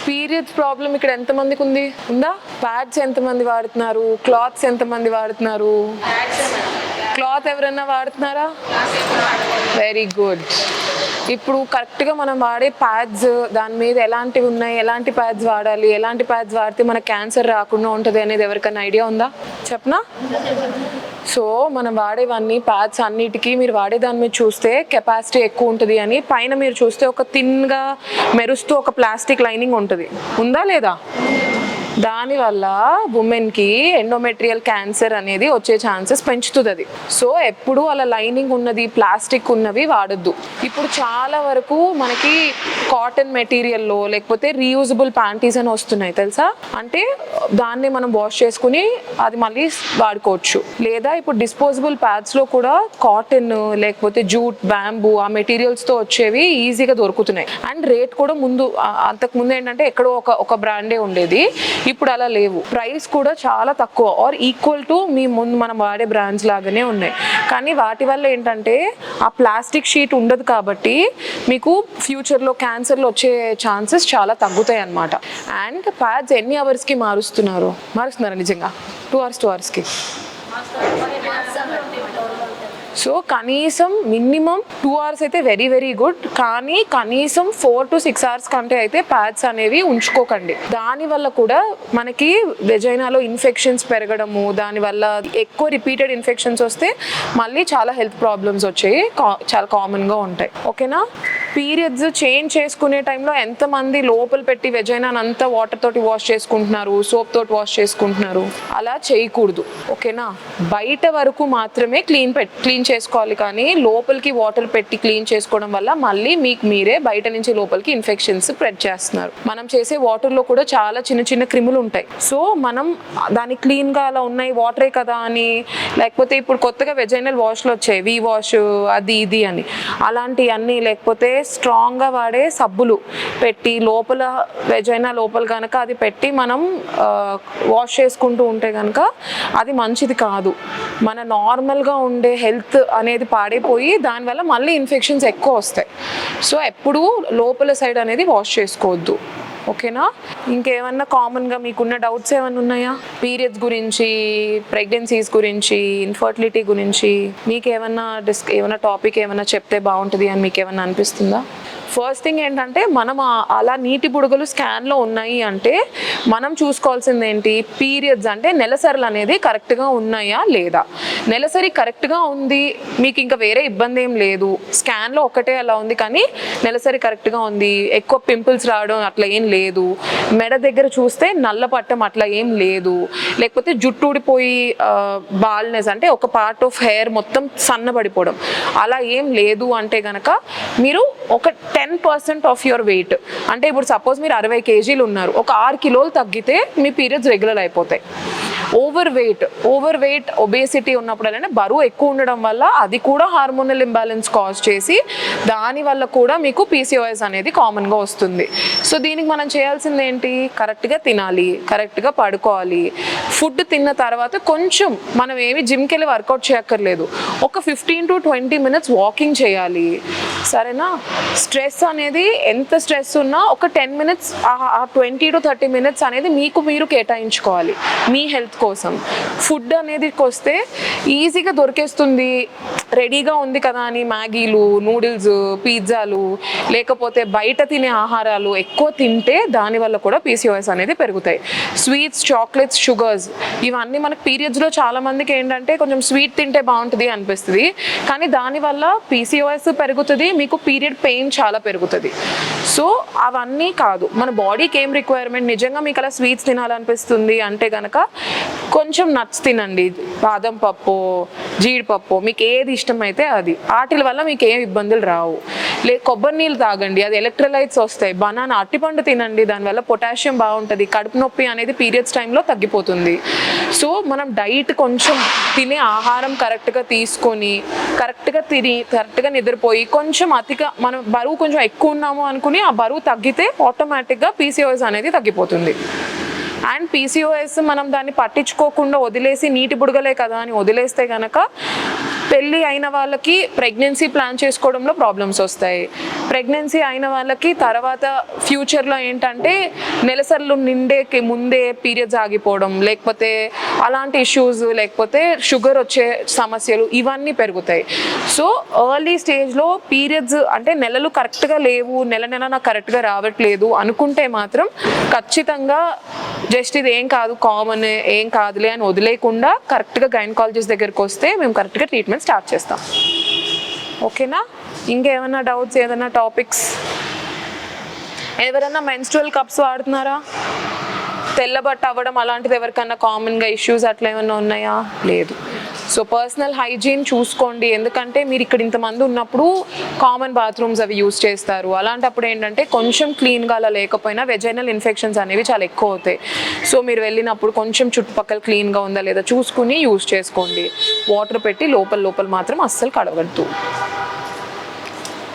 Periods problem ఇక్కడ ఎంతమందికి ఉందా? ప్యాడ్స్ ఎంతమంది వాడుతున్నారు? క్లాత్స్ ఎంతమంది వాడుతున్నారు? క్లాత్ ఎవరన్నా వాడుతున్నారా? Very good. ఇప్పుడు కరెక్ట్గా మనం వాడే ప్యాడ్స్ దాని మీద ఎలాంటివి ఉన్నాయి, ఎలాంటి ప్యాడ్స్ వాడాలి, ఎలాంటి ప్యాడ్స్ వాడితే మనకు క్యాన్సర్ రాకుండా ఉంటుంది అనేది ఎవరికైనా ఐడియా ఉందా? చెప్పనా? సో మనం వాడేవన్నీ ప్యాడ్స్ అన్నిటికీ మీరు వాడే దాని మీద చూస్తే కెపాసిటీ ఎక్కువ ఉంటుంది అని, పైన మీరు చూస్తే ఒక థిన్గా మెరుస్తూ ఒక ప్లాస్టిక్ లైనింగ్ ఉంటుంది, ఉందా లేదా? దానివల్ల ఉమెన్కి ఎండోమెట్రియల్ క్యాన్సర్ అనేది వచ్చే ఛాన్సెస్ పెంచుతుంది అది. సో ఎప్పుడు అలా లైనింగ్ ఉన్నది ప్లాస్టిక్ ఉన్నవి వాడొద్దు. ఇప్పుడు చాలా వరకు మనకి కాటన్ మెటీరియల్లో లేకపోతే రీయూజబుల్ ప్యాంటీస్ అని వస్తున్నాయి తెలుసా? అంటే దాన్ని మనం వాష్ చేసుకుని అది మళ్ళీ వాడుకోవచ్చు. లేదా ఇప్పుడు డిస్పోజబుల్ ప్యాడ్స్లో కూడా కాటన్ లేకపోతే జూట్, బ్యాంబూ ఆ మెటీరియల్స్తో వచ్చేవి ఈజీగా దొరుకుతున్నాయి. అండ్ రేట్ కూడా అంతకుముందు ఏంటంటే ఎక్కడో ఒక బ్రాండే ఉండేది, ఇప్పుడు అలా లేవు. ప్రైస్ కూడా చాలా తక్కువ ఆర్ ఈక్వల్ టు ముందు మనం వాడే బ్రాండ్స్ లాగానే ఉన్నాయి. కానీ వాటి వల్ల ఏంటంటే ఆ ప్లాస్టిక్ షీట్ ఉండదు కాబట్టి మీకు ఫ్యూచర్లో క్యాన్సర్లు వచ్చే ఛాన్సెస్ చాలా తగ్గుతాయి అన్నమాట. అండ్ ప్యాడ్స్ ఎన్ని అవర్స్కి మారుస్తున్నారా నిజంగా? 2 అవర్స్కి. సో కనీసం మినిమం 2 అవర్స్ అయితే వెరీ వెరీ గుడ్. కానీ కనీసం 4 to 6 అవర్స్ కంటే అయితే ప్యాడ్స్ అనేవి ఉంచుకోకండి. దానివల్ల కూడా మనకి వెజైనాలో ఇన్ఫెక్షన్స్ పెరగడము, దానివల్ల ఎక్కువ రిపీటెడ్ ఇన్ఫెక్షన్స్ వస్తే మళ్ళీ చాలా హెల్త్ ప్రాబ్లమ్స్ వచ్చాయి, చాలా కామన్గా ఉంటాయి. ఓకేనా? పీరియడ్స్ చేంజ్ చేసుకునే టైంలో ఎంతమంది లోపల పెట్టి వెజైనాని అంతా వాటర్ తోటి వాష్ చేసుకుంటున్నారు, సోప్ తోటి వాష్ చేసుకుంటున్నారు? అలా చేయకూడదు. ఓకేనా? బయట వరకు మాత్రమే క్లీన్ చేసుకోవాలి, కానీ లోపలికి వాటర్ పెట్టి క్లీన్ చేసుకోవడం వల్ల మళ్ళీ మీకు మీరే బయట నుంచి లోపలికి ఇన్ఫెక్షన్స్ స్ప్రెడ్ చేస్తున్నారు. మనం చేసే వాటర్లో కూడా చాలా చిన్న చిన్న క్రిములు ఉంటాయి. సో మనం దాన్ని క్లీన్గా అలా ఉన్నాయి వాటరే కదా అని, లేకపోతే ఇప్పుడు కొత్తగా వెజైనల్ వాష్లు వచ్చాయి, వి వాష్ అది ఇది అని, అలాంటి అన్నీ లేకపోతే స్ట్రాంగ్గా వాడే సబ్బులు పెట్టి లోపల వెజైనా లోపల కనుక అది పెట్టి మనం వాష్ చేసుకుంటూ ఉంటే కనుక అది మంచిది కాదు. మన నార్మల్గా ఉండే హెల్త్ అనేది పాడైపోయి దానివల్ల మళ్ళీ ఇన్ఫెక్షన్స్ ఎక్కువ వస్తాయి. సో ఎప్పుడూ లోపల సైడ్ అనేది వాష్ చేసుకోవద్దు. ఓకేనా? ఇంకేమన్నా కామన్గా మీకున్న డౌట్స్ ఏమైనా ఉన్నాయా? పీరియడ్స్ గురించి, ప్రెగ్నెన్సీస్ గురించి, ఇన్ఫర్టిలిటీ గురించి మీకు ఏమన్నా టాపిక్ ఏమైనా చెప్తే బాగుంటుంది అని మీకు ఏమన్నా అనిపిస్తుందా? ఫస్ట్ థింగ్ ఏంటంటే మనం అలా నీటి బుడగలు స్కాన్లో ఉన్నాయి అంటే మనం చూసుకోవాల్సింది ఏంటి? పీరియడ్స్ అంటే నెలసరులు అనేది కరెక్ట్గా ఉన్నాయా లేదా. నెలసరి కరెక్ట్గా ఉంది, మీకు ఇంకా వేరే ఇబ్బంది ఏం లేదు, స్కాన్లో ఒకటే అలా ఉంది కానీ నెలసరి కరెక్ట్గా ఉంది, ఎక్కువ పింపుల్స్ రావడం అట్లా ఏం లేదు, మెడ దగ్గర చూస్తే నల్ల పట్టం అట్లా ఏం లేదు, లేకపోతే జుట్టు ఊడిపోయి బాల్నెస్ అంటే ఒక పార్ట్ ఆఫ్ హెయిర్ మొత్తం సన్నబడిపోవడం అలా ఏం లేదు అంటే గనక మీరు ఒక 10% ఆఫ్ యువర్ వెయిట్, అంటే ఇప్పుడు సపోజ్ మీరు 60 kgs ఉన్నారు, ఒక 6 kilos తగ్గితే మీ పీరియడ్స్ రెగ్యులర్ అయిపోతాయి. ఓవర్ వెయిట్ ఒబేసిటీ ఉన్నప్పుడు అంటే బరువు ఎక్కువ ఉండడం వల్ల అది కూడా హార్మోనల్ ఇంబ్యాలెన్స్ కాజ్ చేసి దానివల్ల కూడా మీకు పీసీఓఎస్ అనేది కామన్గా వస్తుంది. సో దీనికి మనం చేయాల్సింది ఏంటి? కరెక్ట్గా తినాలి, కరెక్ట్గా పడుకోవాలి. ఫుడ్ తిన్న తర్వాత కొంచెం మనం ఏమి జిమ్కి వెళ్ళి వర్కౌట్ చేయక్కర్లేదు, ఒక 15 to 20 minutes వాకింగ్ చేయాలి. సరేనా? స్ట్రెస్ అనేది ఎంత స్ట్రెస్ ఉన్నా ఒక 10 minutes 20 to 30 minutes అనేది మీకు మీరు కేటాయించుకోవాలి మీ హెల్త్ కోసం. ఫుడ్ అనేది వస్తే ఈజీగా దొరికేస్తుంది, రెడీగా ఉంది కదా అని మ్యాగీలు, నూడిల్స్, పిజ్జాలు లేకపోతే బయట తినే ఆహారాలు ఎక్కువ తింటే దానివల్ల కూడా పీసీఓఎస్ అనేది పెరుగుతాయి. స్వీట్స్, చాక్లెట్స్, షుగర్స్ ఇవన్నీ మనకు పీరియడ్స్లో చాలా మందికి ఏంటంటే కొంచెం స్వీట్ తింటే బాగుంటుంది అనిపిస్తుంది, కానీ దానివల్ల పీసీఓఎస్ పెరుగుతుంది, మీకు పీరియడ్ పెయిన్ చాలా పెరుగుతుంది. సో అవన్నీ కాదు, మన బాడీకి ఏం రిక్వైర్మెంట్, నిజంగా మీకు అలా స్వీట్స్ తినాలనిపిస్తుంది అంటే కనుక కొంచెం నట్స్ తినండి, బాదం పప్పు, జీడిపప్పు, మీకు ఏది ఇష్టమైతే అది, వాటి వల్ల మీకు ఏం ఇబ్బందులు రావు. కొబ్బరి నీళ్ళు తాగండి, అది ఎలక్ట్రోలైట్స్ వస్తాయి. బనానా, అరటిపండు తినండి, దానివల్ల పొటాషియం బాగుంటుంది, కడుపు నొప్పి అనేది పీరియడ్స్ టైంలో తగ్గిపోతుంది. సో మనం డైట్ కొంచెం తినే ఆహారం కరెక్ట్గా తీసుకొని కరెక్ట్గా నిద్రపోయి కొంచెం మనం బరువు కొంచెం ఎక్కువ ఉన్నాము అనుకుని ఆ బరువు తగ్గితే ఆటోమేటిక్గా పీసీఓఎస్ అనేది తగ్గిపోతుంది. అండ్ పీసీఓఎస్ మనం దాన్ని పట్టించుకోకుండా వదిలేసి నీటి బుడగలే కదా అని వదిలేస్తే కనుక పెళ్ళి అయిన వాళ్ళకి ప్రెగ్నెన్సీ ప్లాన్ చేసుకోవడంలో ప్రాబ్లమ్స్ వస్తాయి. ప్రెగ్నెన్సీ అయిన వాళ్ళకి తర్వాత ఫ్యూచర్లో ఏంటంటే నెలసర్లు నిండేకి ముందే పీరియడ్స్ ఆగిపోవడం, లేకపోతే అలాంటి ఇష్యూస్, లేకపోతే షుగర్ వచ్చే సమస్యలు ఇవన్నీ పెరుగుతాయి. సో ఎర్లీ స్టేజ్లో పీరియడ్స్ అంటే నెలలు కరెక్ట్గా లేవు, నెల నాకు కరెక్ట్గా రావట్లేదు అనుకుంటే మాత్రం ఖచ్చితంగా జస్ట్ ఇది ఏం కాదు, కామన్, ఏం కాదులే అని వదిలేకుండా కరెక్ట్గా గైనకాలజిస్ట్ దగ్గరికి వస్తే మేము కరెక్ట్గా ట్రీట్మెంట్ స్టార్ట్ చేస్తాం. ఓకేనా? ఇంకేమైనా డౌట్స్, ఏదైనా టాపిక్స్? ఎవరైనా మెన్స్ట్రువల్ కప్స్ వాడుతున్నారా? తెల్లబట్ట అవ్వడం అలాంటిది ఎవరికన్నా కామన్గా ఇష్యూస్ అట్లా ఏమైనా ఉన్నాయా? లేదు. సో పర్సనల్ హైజీన్ చూసుకోండి, ఎందుకంటే మీరు ఇక్కడ ఇంతమంది ఉన్నప్పుడు కామన్ బాత్రూమ్స్ అవి యూస్ చేస్తారు. అలాంటప్పుడు ఏంటంటే కొంచెం క్లీన్గా అలా లేకపోయినా వెజైనల్ ఇన్ఫెక్షన్స్ అనేవి చాలా ఎక్కువ అవుతాయి. సో మీరు వెళ్ళినప్పుడు కొంచెం చుట్టుపక్కల క్లీన్గా ఉందా లేదా చూసుకుని యూస్ చేసుకోండి. వాటర్ పెట్టి లోపల మాత్రం అస్సలు కడగద్దు.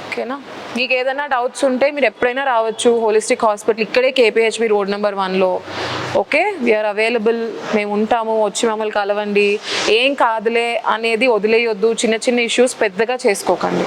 ఓకేనా? మీకు ఏదైనా డౌట్స్ ఉంటే మీరు ఎప్పుడైనా రావచ్చు హోలిస్టిక్ హాస్పిటల్, ఇక్కడే KPHB రోడ్ నెంబర్ 1లో. ఓకే, వీఆర్ అవైలబుల్, మేము ఉంటాము, వచ్చి మమ్మల్ని కలవండి. ఏం కాదులే అనేది వదిలేయొద్దు, చిన్న చిన్న ఇష్యూస్ పెద్దగా చేసుకోకండి.